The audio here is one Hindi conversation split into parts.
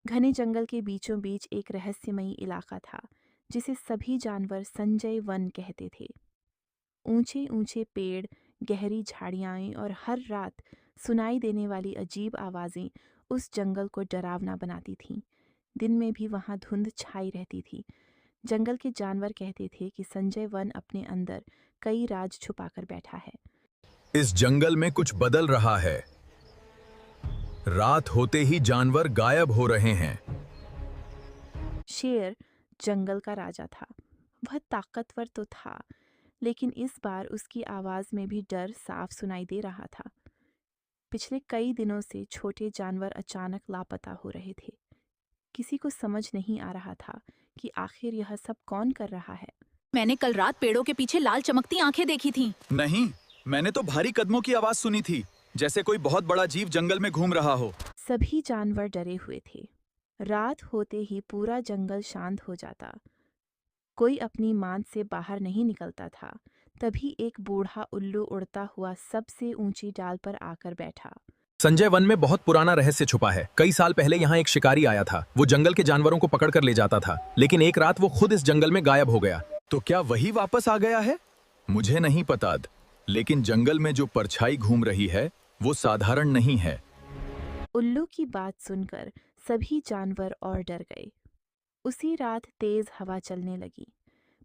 घने जंगल के बीचों बीच एक रहस्यमयी इलाका था जिसे सभी जानवर संजय वन कहते थे। ऊंचे ऊंचे पेड़, गहरी झाड़ियां और हर रात सुनाई देने वाली अजीब आवाजें उस जंगल को डरावना बनाती थीं। दिन में भी वहां धुंध छाई रहती थी। जंगल के जानवर कहते थे कि संजय वन अपने अंदर कई राज छुपाकर बैठा है। इस जंगल में कुछ बदल रहा है। रात होते ही जानवर गायब हो रहे हैं। शेर जंगल का राजा था। वह ताकतवर तो था, लेकिन इस बार उसकी आवाज में भी डर साफ सुनाई दे रहा था। पिछले कई दिनों से छोटे जानवर अचानक लापता हो रहे थे। किसी को समझ नहीं आ रहा था कि आखिर यह सब कौन कर रहा है। मैंने कल रात पेड़ों के पीछे लाल चमकती आंखें देखी थीं। नहीं, मैंने तो भारी कदमों की आवाज सुनी थी, जैसे कोई बहुत बड़ा जीव जंगल में घूम रहा हो। सभी जानवर डरे हुए थे। रात होते ही पूरा जंगल शांत हो जाता। कोई अपनी मांद से बाहर नहीं निकलता था। तभी एक बूढ़ा उल्लू उड़ता हुआ सबसे ऊंची डाल पर आकर बैठा। संजय वन में बहुत पुराना रहस्य छुपा है। कई साल पहले यहाँ एक शिकारी आया था। वो जंगल के जानवरों को पकड़ कर ले जाता था, लेकिन एक रात वो खुद इस जंगल में गायब हो गया। तो क्या वही वापस आ गया है? मुझे नहीं पता, लेकिन जंगल में जो परछाई घूम रही है वो साधारण नहीं है। उल्लू की बात सुनकर सभी जानवर और डर गए। उसी रात तेज हवा चलने लगी।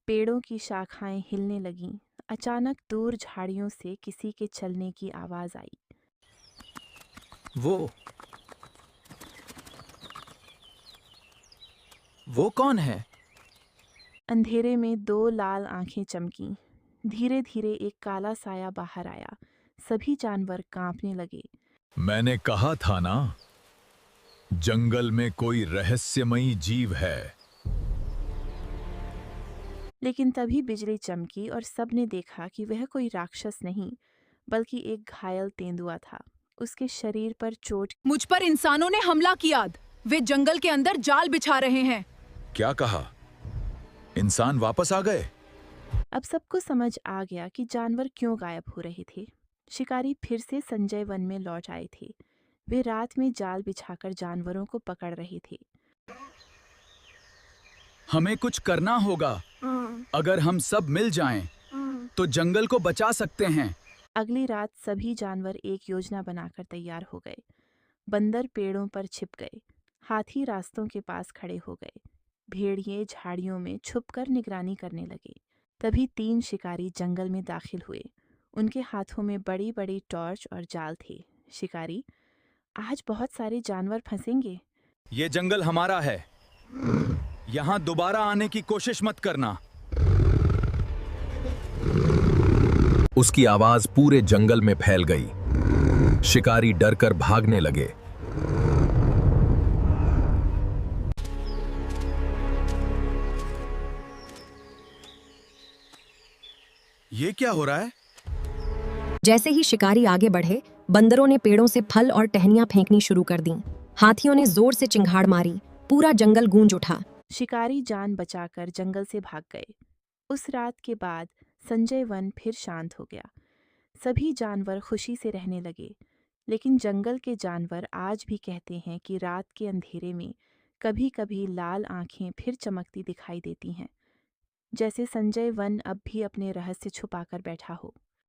पेड़ों की शाखाएं हिलने लगीं। अचानक दूर झाड़ियों से किसी के चलने की आवाज आई। वो कौन है? अंधेरे में दो लाल आंखें चमकीं। धीरे धीरे एक काला साया बाहर आया। सभी जानवर कांपने लगे। मैंने कहा था ना, जंगल में कोई रहस्यमयी जीव है। लेकिन तभी बिजली चमकी और सबने देखा कि वह कोई राक्षस नहीं, बल्कि एक घायल तेंदुआ था। उसके शरीर पर चोट। मुझ पर इंसानों ने हमला किया। वे जंगल के अंदर जाल बिछा रहे हैं। क्या कहा? इंसान वापस आ गए? अब सबको समझ आ गया कि जानवर क्यों गायब हो रहे थे। शिकारी फिर से संजय वन में लौट आए थे। वे रात में जाल बिछाकर जानवरों को पकड़ रहे थे। हमें कुछ करना होगा। अगर हम सब मिल जाएं, तो जंगल को बचा सकते हैं। अगली रात सभी जानवर एक योजना बनाकर तैयार हो गए। बंदर पेड़ों पर छिप गए। हाथी रास्तों के पास खड़े हो गए। भेड़िए झाड़ियों में छुपकर निगरानी करने लगे। तभी 3 शिकारी जंगल में दाखिल हुए। उनके हाथों में बड़ी बड़ी टॉर्च और जाल थे। शिकारी, आज बहुत सारे जानवर फंसेंगे। ये जंगल हमारा है। यहाँ दोबारा आने की कोशिश मत करना। उसकी आवाज पूरे जंगल में फैल गई। शिकारी डरकर भागने लगे। ये क्या हो रहा है? जैसे ही शिकारी आगे बढ़े, बंदरों ने पेड़ों से फल और टहनियां फेंकनी शुरू कर दी। हाथियों ने जोर से चिंगाड़ मारी। पूरा जंगल गूंज उठा। शिकारी जान बचाकर जंगल से भाग गए। उस रात के बाद संजय वन फिर शांत हो गया। सभी जानवर खुशी से रहने लगे। लेकिन जंगल के जानवर आज भी कहते हैं कि रात के अंधेरे में कभी कभी लाल आंखें फिर चमकती दिखाई देती हैं, जैसे संजय वन अब भी अपने रहस्य छुपाकर बैठा हो।